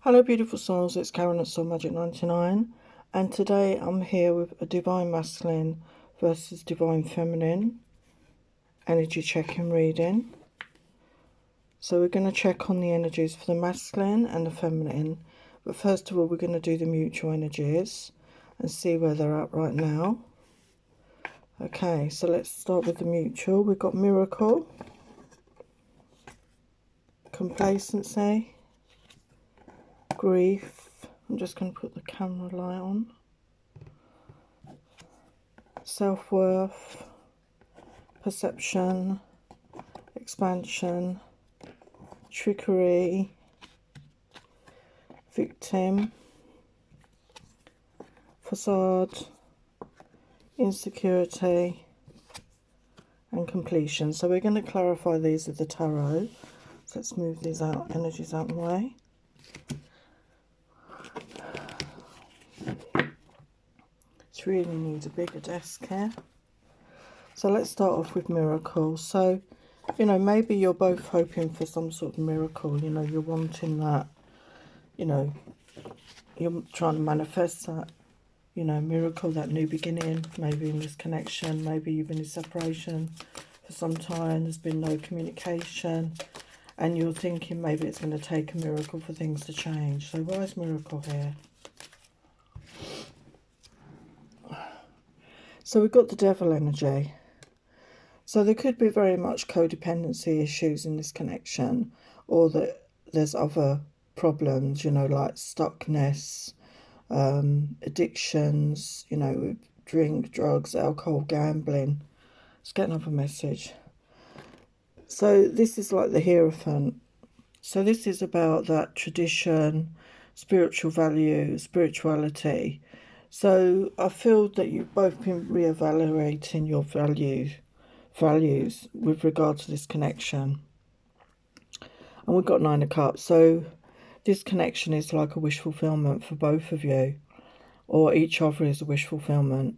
Hello beautiful souls, it's Karen at Soul Magic 99, and today I'm here with a Divine Masculine versus Divine Feminine energy check-in reading. So we're going to check on the energies for the masculine and the feminine, but first of all we're going to do the mutual energies and see where they're at right now. Okay, so let's start with the mutual. We've got miracle, complacency, grief. I'm just going to put the camera light on. Self-worth, perception, expansion, trickery, victim, facade, insecurity, and completion. So we're going to clarify these with the tarot. So let's move these energies out of the way. This really needs a bigger desk here. So let's start off with miracle. So, you know, maybe you're both hoping for some sort of miracle. You know, you're wanting that, you know, you're trying to manifest that, you know, miracle, that new beginning. Maybe in this connection, maybe you've been in separation for some time. There's been no communication. And you're thinking maybe it's going to take a miracle for things to change. So why is miracle here? So we've got the devil energy. So there could be very much codependency issues in this connection, or that there's other problems, you know, like stuckness, addictions, you know, with drink, drugs, alcohol, gambling. Let's get another message. So this is like the Hierophant. So this is about that tradition, spiritual value, spirituality. So I feel that you've both been reevaluating your values with regard to this connection. And we've got 9 of Cups. So this connection is like a wish fulfillment for both of you, or each other is a wish fulfillment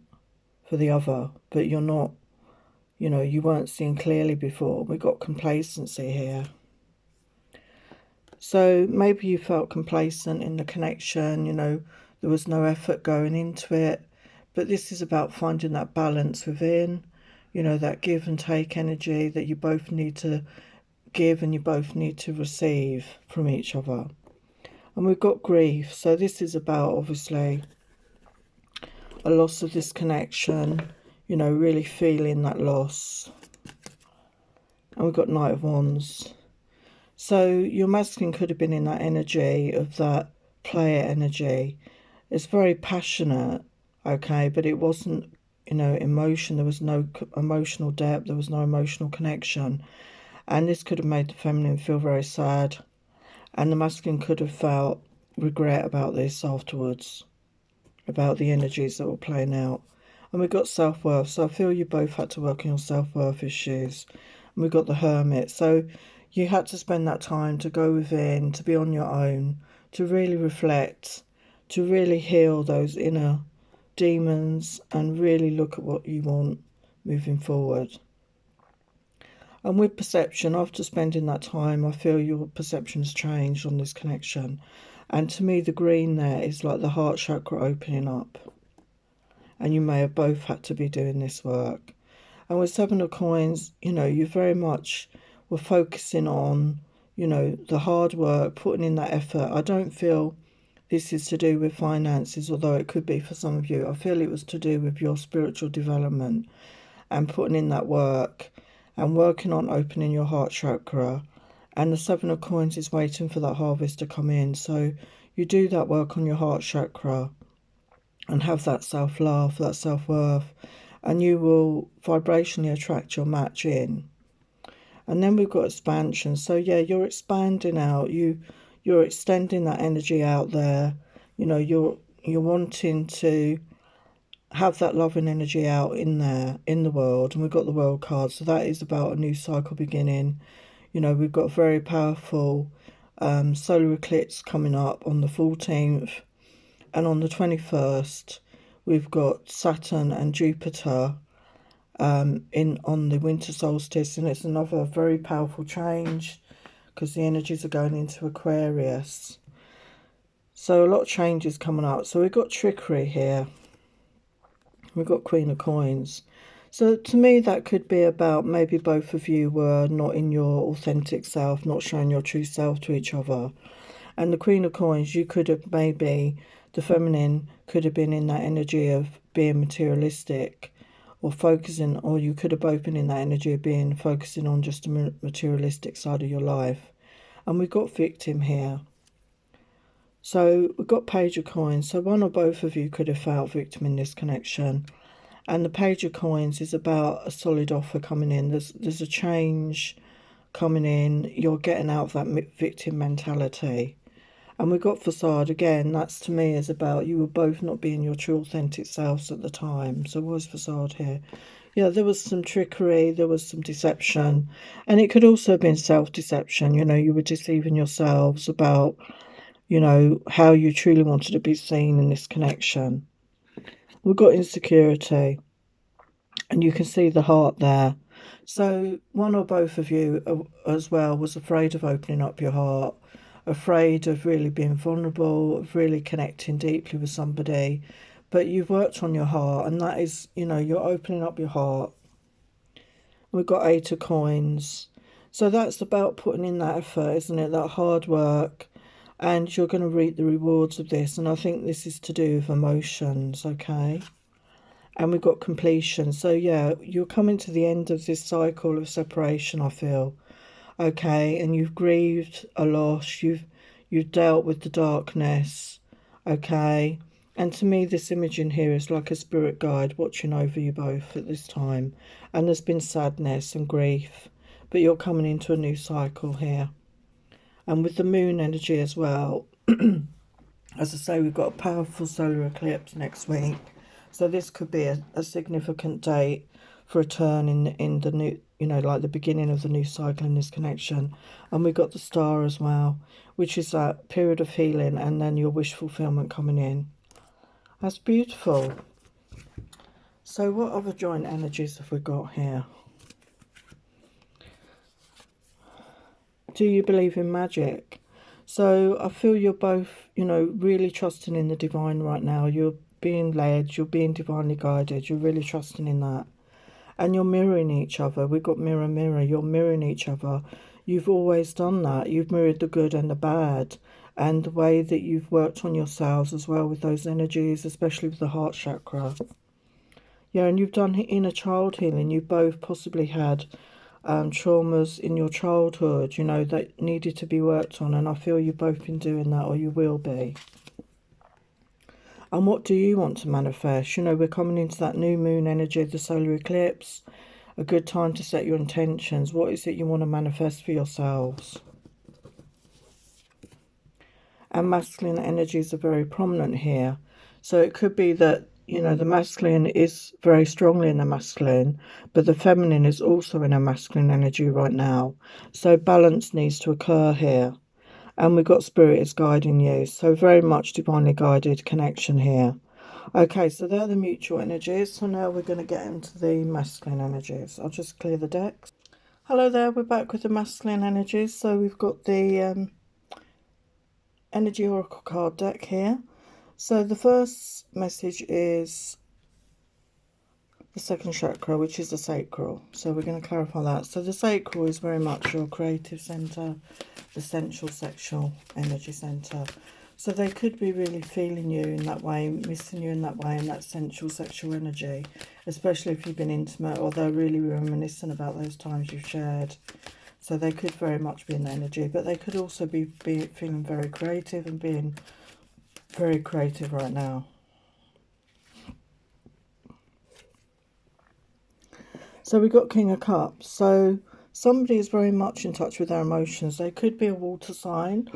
for the other, but you're not, you know, you weren't seeing clearly before. We've got complacency here. So maybe you felt complacent in the connection, you know, there was no effort going into it, but this is about finding that balance within, you know, that give and take energy that you both need to give and you both need to receive from each other. And we've got grief. So this is about, obviously, a loss of this connection, you know, really feeling that loss. And we've got Knight of Wands. So your masculine could have been in that energy of that player energy. It's very passionate, okay, but it wasn't, you know, emotion. There was no emotional depth. There was no emotional connection. And this could have made the feminine feel very sad. And the masculine could have felt regret about this afterwards, about the energies that were playing out. And we've got self-worth. So I feel you both had to work on your self-worth issues. And we've got the Hermit. So you had to spend that time to go within, to be on your own, to really reflect, to really heal those inner demons and really look at what you want moving forward. And with perception, after spending that time, I feel your perception's changed on this connection. And to me, the green there is like the heart chakra opening up. And you may have both had to be doing this work. And with 7 of Coins, you know, you very much were focusing on, you know, the hard work, putting in that effort. I don't feel this is to do with finances, although it could be for some of you. I feel it was to do with your spiritual development and putting in that work and working on opening your heart chakra. And the 7 of Coins is waiting for that harvest to come in. So you do that work on your heart chakra and have that self-love, that self-worth, and you will vibrationally attract your match in. And then we've got expansion. So yeah, you're expanding out. You're extending that energy out there. You know, you're wanting to have that loving energy out in there, in the world. And we've got the World card. So that is about a new cycle beginning. You know, we've got a very powerful solar eclipse coming up on the 14th. And on the 21st, we've got Saturn and Jupiter on the winter solstice, and it's another very powerful change because the energies are going into Aquarius. So a lot of changes coming up. So we've got trickery here. We've got Queen of Coins. So to me, that could be about maybe both of you were not in your authentic self, not showing your true self to each other. And the Queen of Coins, you could have maybe, the feminine could have been in that energy of being materialistic or focusing, or you could have both been in that energy of being focusing on just the materialistic side of your life. And we've got victim here. So we've got Page of Coins. So one or both of you could have felt victim in this connection. And the Page of Coins is about a solid offer coming in. There's a change coming in. You're getting out of that victim mentality. And we've got Facade again. That's to me is about you were both not being your true authentic selves at the time. So what is Facade here? Yeah, there was some trickery, there was some deception. And it could also have been self-deception. You know, you were deceiving yourselves about, you know, how you truly wanted to be seen in this connection. We've got insecurity. And you can see the heart there. So one or both of you as well was afraid of opening up your heart, afraid of really being vulnerable, of really connecting deeply with somebody. But you've worked on your heart, and that is, you know, you're opening up your heart. We've got 8 of Coins. So that's about putting in that effort, isn't it? That hard work. And you're going to reap the rewards of this. And I think this is to do with emotions, okay? And we've got completion. So yeah, you're coming to the end of this cycle of separation, I feel. Okay, and you've grieved a loss, you've dealt with the darkness, okay? And to me, this image in here is like a spirit guide watching over you both at this time. And there's been sadness and grief, but you're coming into a new cycle here. And with the moon energy as well, as I say, we've got a powerful solar eclipse next week. So this could be a significant date for a turn in the new, you know, like the beginning of the new cycle in this connection. And we've got the Star as well, which is that period of healing and then your wish fulfillment coming in. That's beautiful. So what other joint energies have we got here? Do you believe in magic? So I feel you're both, you know, really trusting in the divine right now. You're being led, you're being divinely guided, you're really trusting in that. And you're mirroring each other. We've got mirror, mirror. You're mirroring each other. You've always done that. You've mirrored the good and the bad. And the way that you've worked on yourselves as well with those energies, especially with the heart chakra. Yeah, and you've done inner child healing. You've both possibly had traumas in your childhood, you know, that needed to be worked on. And I feel you've both been doing that, or you will be. And what do you want to manifest? You know, we're coming into that new moon energy, the solar eclipse. A good time to set your intentions. What is it you want to manifest for yourselves? And masculine energies are very prominent here. So it could be that, you know, the masculine is very strongly in the masculine, but the feminine is also in a masculine energy right now. So balance needs to occur here. And we've got spirit is guiding you. So very much divinely guided connection here. Okay, so they're the mutual energies. So now we're going to get into the masculine energies. I'll just clear the decks. Hello there, we're back with the masculine energies. So we've got the energy oracle card deck here. So the first message is the second chakra, which is the sacral. So we're going to clarify that. So the sacral is very much your creative center, the sensual sexual energy center. So they could be really feeling you in that way, missing you in that way, in that sensual sexual energy, especially if you've been intimate, or they're really reminiscent about those times you've shared. So they could very much be in the energy, but they could also be feeling very creative and being very creative right now. So we've got King of Cups. So somebody is very much in touch with their emotions. They could be a water sign,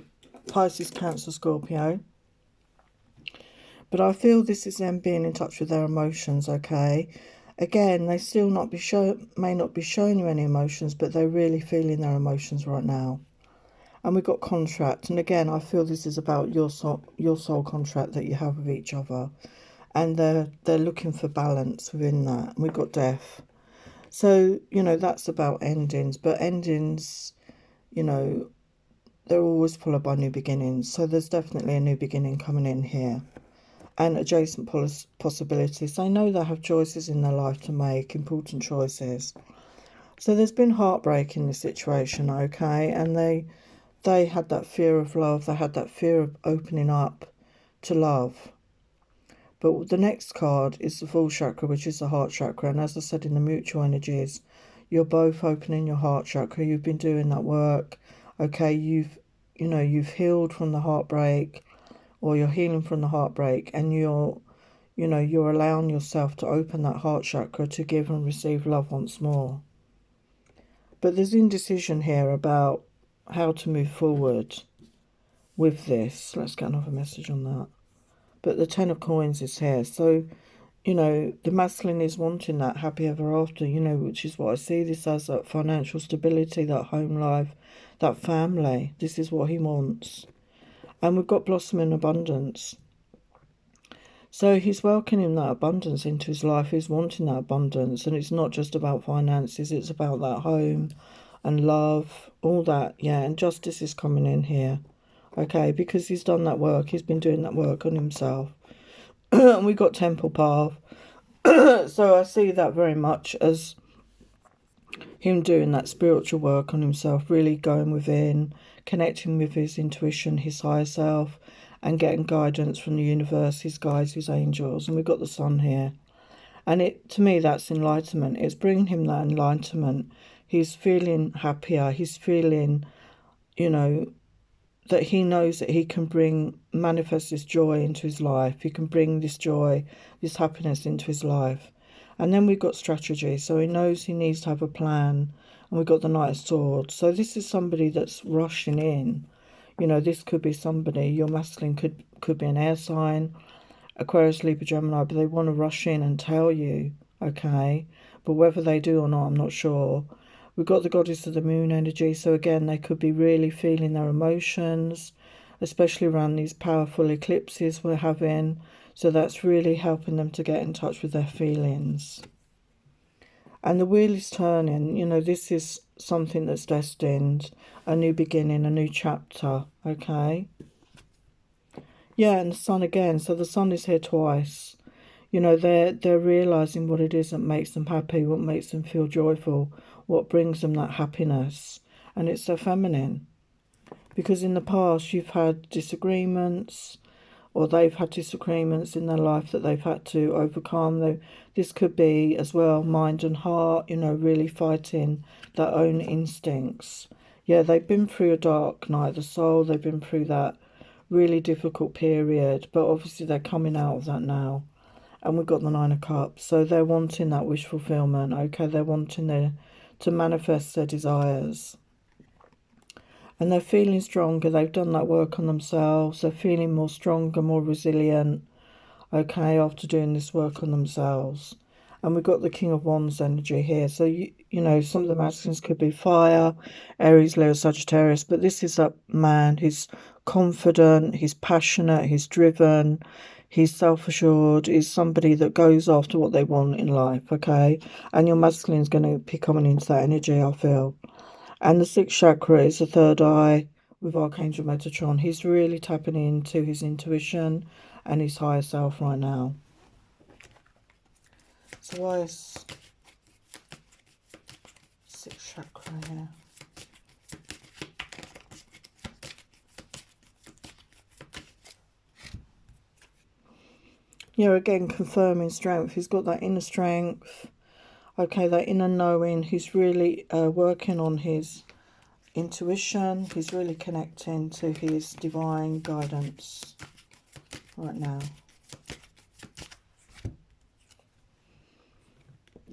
Pisces, Cancer, Scorpio. But I feel this is them being in touch with their emotions, okay? Again, they still may not be showing you any emotions, but they're really feeling their emotions right now. And we've got contract. And again, I feel this is about your soul contract that you have with each other. And they're looking for balance within that. And we've got death. So, you know, that's about endings. But endings, you know, they're always followed by new beginnings. So there's definitely a new beginning coming in here. And adjacent possibilities. They know they have choices in their life to make, important choices. So there's been heartbreak in this situation, okay? And they had that fear of love. They had that fear of opening up to love. But the next card is the full chakra, which is the heart chakra. And as I said, in the mutual energies, you're both opening your heart chakra. You've been doing that work. Okay, you've healed from the heartbreak, or you're healing from the heartbreak, and you're allowing yourself to open that heart chakra to give and receive love once more. But there's indecision here about how to move forward with this. Let's get another message on that. But the Ten of Coins is here. So, the masculine is wanting that happy ever after, which is what I see this as, that financial stability, that home life, that family. This is what he wants. And we've got blossoming abundance. So he's welcoming that abundance into his life. He's wanting that abundance. And it's not just about finances. It's about that home and love, all that. Yeah, and justice is coming in here. Okay, because he's done that work. He's been doing that work on himself. And we got Temple Path. So I see that very much as him doing that spiritual work on himself, really going within, connecting with his intuition, his higher self, and getting guidance from the universe, his guides, his angels. And we've got the sun here. And to me, that's enlightenment. It's bringing him that enlightenment. He's feeling happier. He's feeling, that he knows that he can manifest this joy into his life. He can bring this joy, this happiness into his life. And then we've got strategy. So he knows he needs to have a plan. And we've got the Knight of Swords. So this is somebody that's rushing in. This could be somebody, your masculine could be an air sign, Aquarius, Libra, Gemini, but they want to rush in and tell you, okay? But whether they do or not, I'm not sure. We've got the Goddess of the Moon energy. So again, they could be really feeling their emotions, especially around these powerful eclipses we're having. So that's really helping them to get in touch with their feelings. And the wheel is turning. This is something that's destined, a new beginning, a new chapter, okay? Yeah, and the sun again. So the sun is here twice. They're realising what it is that makes them happy, what makes them feel joyful, what brings them that happiness. And it's their feminine. Because in the past you've had disagreements, or they've had disagreements in their life that they've had to overcome. This could be as well mind and heart, really fighting their own instincts. Yeah, they've been through a dark night of the soul. They've been through that really difficult period. But obviously they're coming out of that now. And we've got the Nine of Cups. So they're wanting that wish fulfillment. Okay, they're wanting to manifest their desires. And they're feeling stronger. They've done that work on themselves. They're feeling more stronger, more resilient, okay, after doing this work on themselves. And we've got the King of Wands energy here. So, some of the masculines could be fire, Aries, Leo, Sagittarius. But this is that man who's confident, he's passionate, he's driven, he's self-assured, he's somebody that goes after what they want in life, okay? And your masculine is going to be coming into that energy, I feel. And the sixth chakra is the third eye with Archangel Metatron. He's really tapping into his intuition and his higher self right now. So why is sixth chakra here? Yeah, again, confirming strength. He's got that inner strength. Okay, that inner knowing. He's really working on his intuition. He's really connecting to his divine guidance right now.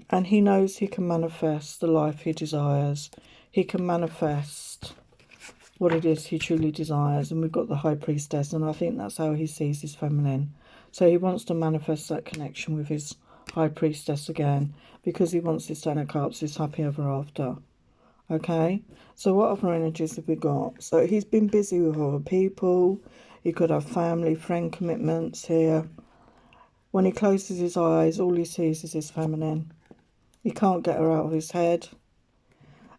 And he knows he can manifest the life he desires. He can manifest what it is he truly desires. And we've got the High Priestess, and I think that's how he sees his feminine. So he wants to manifest that connection with his High Priestess again, because he wants this Ten of Cups, this happy ever after. Okay, so what other energies have we got? So he's been busy with other people. He could have family, friend commitments here. When he closes his eyes, all he sees is his feminine. He can't get her out of his head.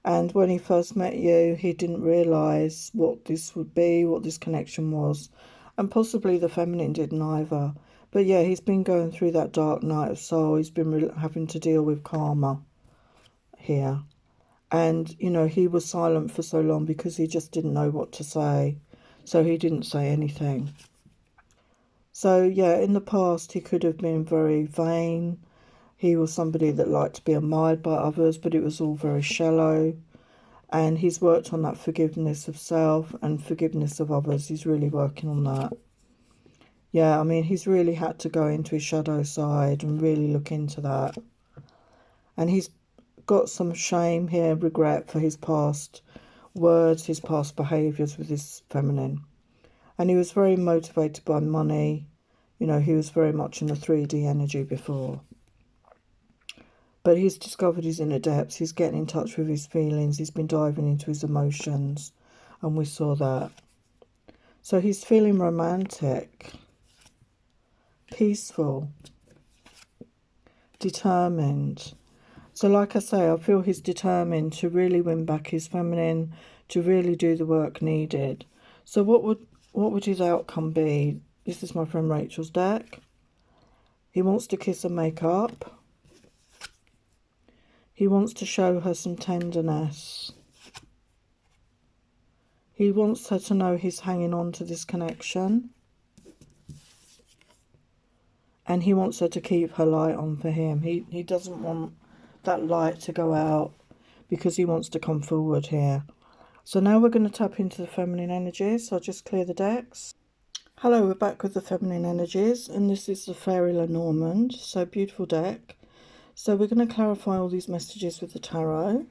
And when he first met you, he didn't realise what this would be, what this connection was. And possibly the feminine didn't either. But yeah, he's been going through that dark night of soul. He's been having to deal with karma here. And, you know, he was silent for so long because he just didn't know what to say. So he didn't say anything. So, yeah, in the past, he could have been very vain. He was somebody that liked to be admired by others, but it was all very shallow. And he's worked on that forgiveness of self and forgiveness of others. He's really working on that. Yeah, I mean, he's really had to go into his shadow side and really look into that. And he's got some shame here, regret for his past words, his past behaviours with this feminine. And he was very motivated by money. You know, he was very much in the 3D energy before. But he's discovered his inner depths. He's getting in touch with his feelings. He's been diving into his emotions. And we saw that. So he's feeling romantic, peaceful, determined. So like I say, I feel he's determined to really win back his feminine, to really do the work needed. So what would his outcome be? This is my friend Rachel's deck. He wants to kiss and make up. He wants to show her some tenderness. He wants her to know he's hanging on to this connection. And he wants her to keep her light on for him. He doesn't want that light to go out because he wants to come forward here. So now we're going to tap into the feminine energies. So I'll just clear the decks. Hello, we're back with the feminine energies. And this is the Fairy Lenormand. So beautiful deck. So we're going to clarify all these messages with the tarot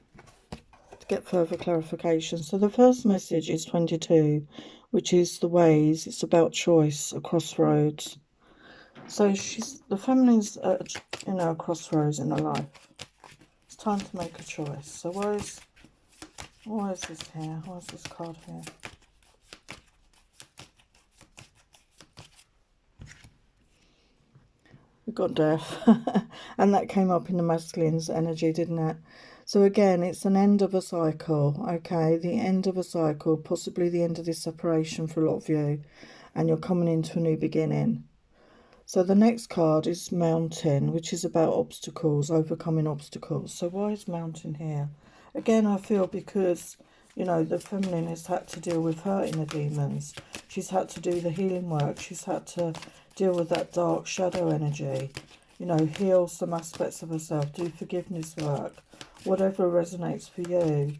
to get further clarification. So the first message is 22, which is the ways. It's about choice, a crossroads. So the feminine's at, you know, a crossroads in her life. It's time to make a choice. So why is this here? Why is this card here? We've got death. And that came up in the masculine's energy, didn't it? So again, it's an end of a cycle, okay? The end of a cycle, possibly the end of this separation for a lot of you. And you're coming into a new beginning. So the next card is Mountain, which is about obstacles, overcoming obstacles. So why is Mountain here? Again, I feel because, you know, the feminine has had to deal with her inner demons. She's had to do the healing work. She's had to deal with that dark shadow energy. You know, heal some aspects of herself, do forgiveness work. Whatever resonates for you.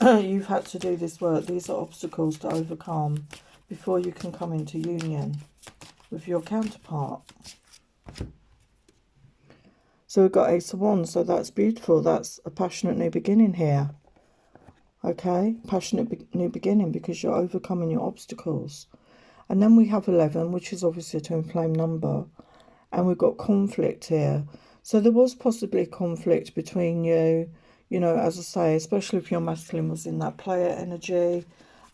You've had to do this work. These are obstacles to overcome before you can come into union with your counterpart. So we've got Ace of Wands, so that's beautiful. That's a passionate new beginning here. Okay, passionate new beginning because you're overcoming your obstacles. And then we have 11, which is obviously a twin flame number. And we've got conflict here. So there was possibly conflict between you, you know, as I say, especially if your masculine was in that player energy.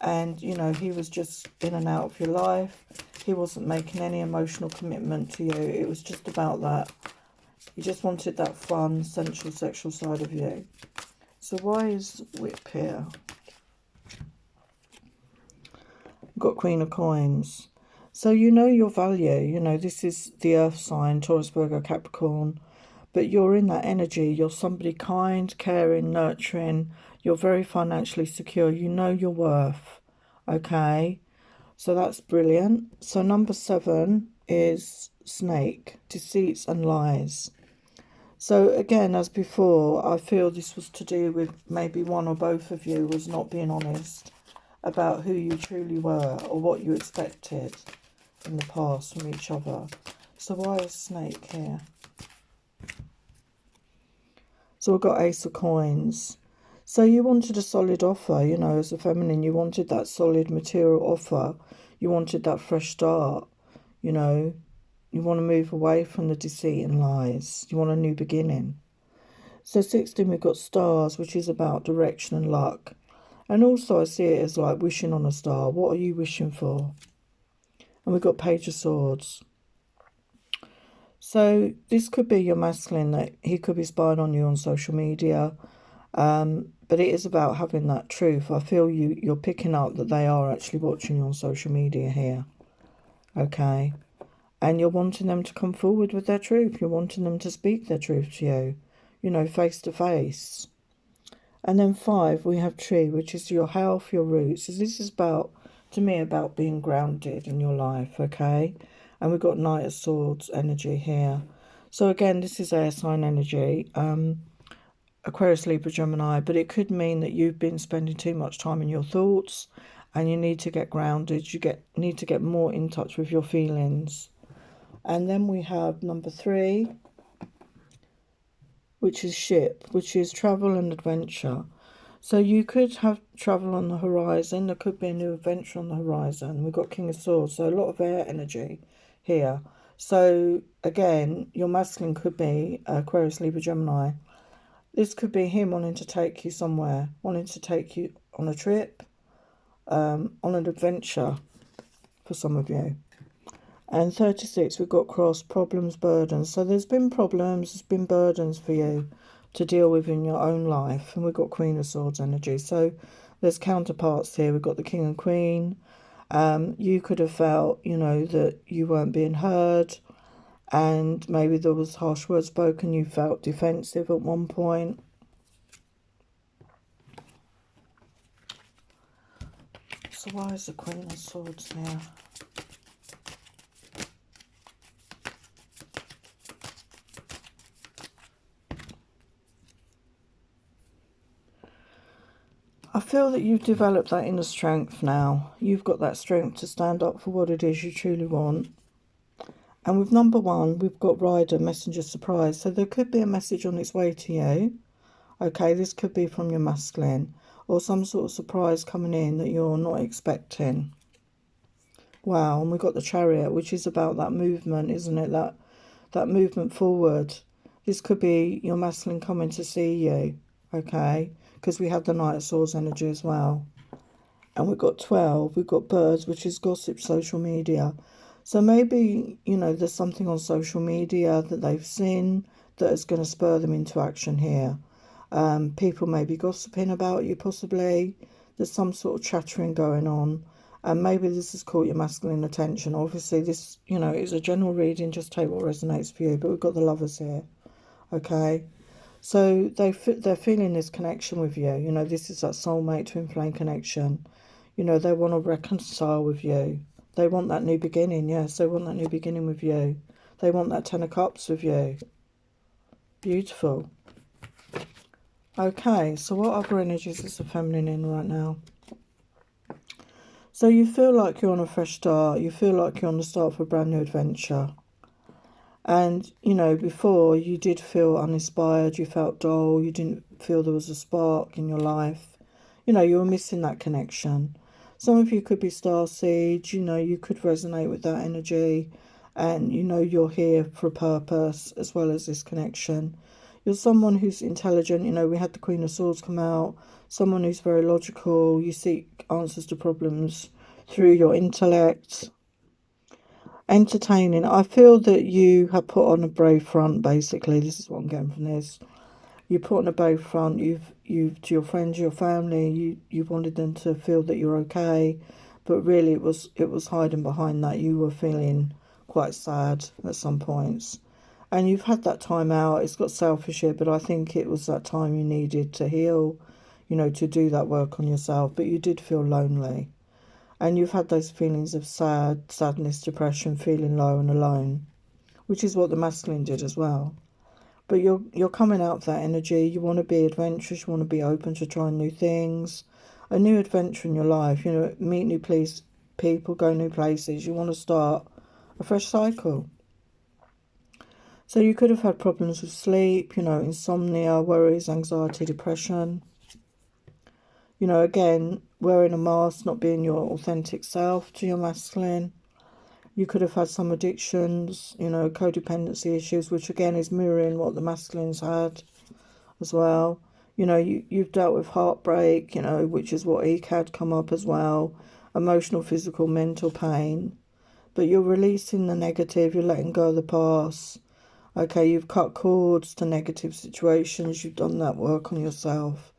And, you know, he was just in and out of your life. He wasn't making any emotional commitment to you. It was just about that. He just wanted that fun, sensual, sexual side of you. So why is Whip here? We've got Queen of Coins. So you know your value. You know, this is the earth sign, Taurus, Virgo, Capricorn. But you're in that energy. You're somebody kind, caring, nurturing. You're very financially secure. You know your worth. Okay? So that's brilliant. So number 7 is Snake, deceits and lies. So again, as before, I feel this was to do with maybe one or both of you was not being honest about who you truly were or what you expected in the past from each other. So why is Snake here? So we've got Ace of Coins. So you wanted a solid offer, you know, as a feminine, you wanted that solid material offer. You wanted that fresh start, you know. You want to move away from the deceit and lies. You want a new beginning. So 16, we've got Stars, which is about direction and luck. And also I see it as like wishing on a star. What are you wishing for? And we've got Page of Swords. So this could be your masculine, that he could be spying on you on social media. But it is about having that truth. I feel you're picking up that they are actually watching you on social media here. Okay. And you're wanting them to come forward with their truth. You're wanting them to speak their truth to you. You know, face to face. And then 5, we have tree, which is your health, your roots. So this is about, to me, about being grounded in your life, okay? And we've got Knight of Swords energy here. So again, this is air sign energy. Aquarius, Libra, Gemini, but it could mean that you've been spending too much time in your thoughts and you need to get grounded. You need to get more in touch with your feelings. And then we have number 3, which is ship, which is travel and adventure. So you could have travel on the horizon. There could be a new adventure on the horizon. We've got King of Swords, so a lot of air energy here. So again, your masculine could be Aquarius, Libra, Gemini. This could be him wanting to take you somewhere, wanting to take you on a trip, on an adventure for some of you. And 36, we've got cross, problems, burdens. So there's been problems, there's been burdens for you to deal with in your own life. And we've got Queen of Swords energy. So there's counterparts here. We've got the King and Queen. You could have felt, you know, that you weren't being heard. And maybe there was harsh words spoken. You felt defensive at one point. So why is the Queen of Swords here? I feel that you've developed that inner strength now. You've got that strength to stand up for what it is you truly want. And with number 1, we've got Rider, Messenger, Surprise. So there could be a message on its way to you. Okay, this could be from your masculine. Or some sort of surprise coming in that you're not expecting. Wow, and we've got the Chariot, which is about that movement, isn't it? That movement forward. This could be your masculine coming to see you. Okay, because we have the Knight of Swords energy as well. And we've got 12, we've got Birds, which is gossip, social media. So maybe, you know, there's something on social media that they've seen that is going to spur them into action here. People may be gossiping about you, possibly. There's some sort of chattering going on. And maybe this has caught your masculine attention. Obviously, this, you know, is a general reading. Just take what resonates for you. But we've got the Lovers here. Okay. So they're feeling this connection with you. You know, this is that soulmate, twin flame connection. You know, they want to reconcile with you. They want that new beginning. Yes, they want that new beginning with you. They want that 10 of Cups with you. Beautiful. Okay, so what other energies is the feminine in right now? So you feel like you're on a fresh start. You feel like you're on the start of a brand new adventure. And, you know, before you did feel uninspired. You felt dull. You didn't feel there was a spark in your life. You know, you were missing that connection. Some of you could be starseed. You know, you could resonate with that energy. And, you know, you're here for a purpose as well as this connection. You're someone who's intelligent. You know, we had the Queen of Swords come out. Someone who's very logical. You seek answers to problems through your intellect. Entertaining. I feel that you have put on a brave front, basically. This is what I'm getting from this. You put on a brave front. You've to your friends, your family, you wanted them to feel that you're okay. But really it was hiding behind that. You were feeling quite sad at some points. And you've had that time out. It's got selfish here, but I think it was that time you needed to heal, you know, to do that work on yourself. But you did feel lonely. And you've had those feelings of sadness, depression, feeling low and alone, which is what the masculine did as well. But you're coming out of that energy. You want to be adventurous. You want to be open to trying new things. A new adventure in your life. You know, meet new people, go new places. You want to start a fresh cycle. So you could have had problems with sleep, you know, insomnia, worries, anxiety, depression. You know, again, wearing a mask, not being your authentic self to your masculine. You could have had some addictions, you know, codependency issues, which again is mirroring what the masculines had as well. You know, you've dealt with heartbreak, you know, which is what Eke had come up as well. Emotional, physical, mental pain. But you're releasing the negative, you're letting go of the past. Okay, you've cut cords to negative situations. You've done that work on yourself.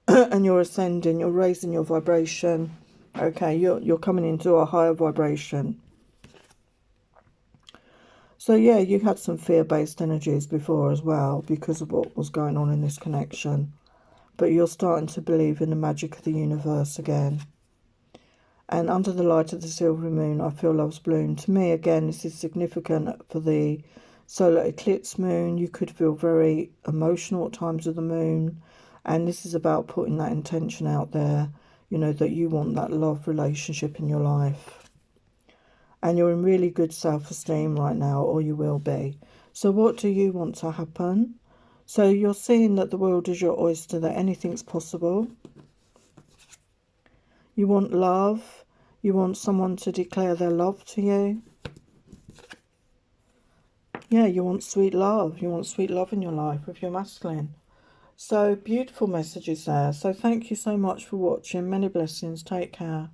and you're ascending, you're raising your vibration. Okay, you're coming into a higher vibration. So yeah, you had some fear-based energies before as well because of what was going on in this connection. But you're starting to believe in the magic of the universe again. And under the light of the silvery moon, I feel love's bloom. To me, again, this is significant for the solar eclipse moon. You could feel very emotional at times of the moon. And this is about putting that intention out there, you know, that you want that love relationship in your life. And you're in really good self-esteem right now, or you will be. So what do you want to happen? So you're seeing that the world is your oyster, that anything's possible. You want love. You want someone to declare their love to you. Yeah, you want sweet love. You want sweet love in your life with your masculine. So beautiful messages there. So thank you so much for watching. Many blessings. Take care.